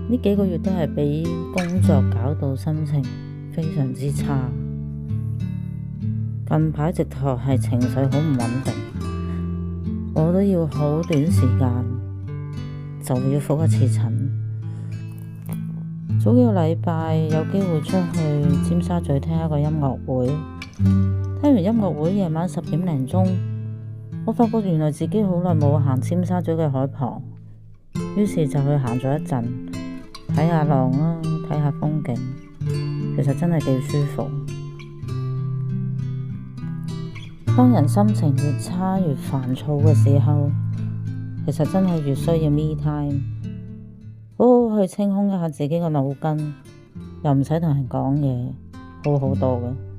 呢幾個月都係俾工作搞到心情非常之差，近排直頭係情緒好唔穩定，我都要好短時間就要覆一次診。早幾個禮拜有機會出去尖沙咀聽一個音樂會，聽完音樂會夜晚10點零鐘，我發覺原來自己好耐冇行尖沙咀嘅海旁，於是就去行咗一陣，睇下浪啦，睇下風景，其實真係幾舒服。當人心情越差越煩躁嘅時候，其實真係越需要 me time， 好好去清空一下自己嘅腦筋，又唔使同人講嘢，好好多嘅。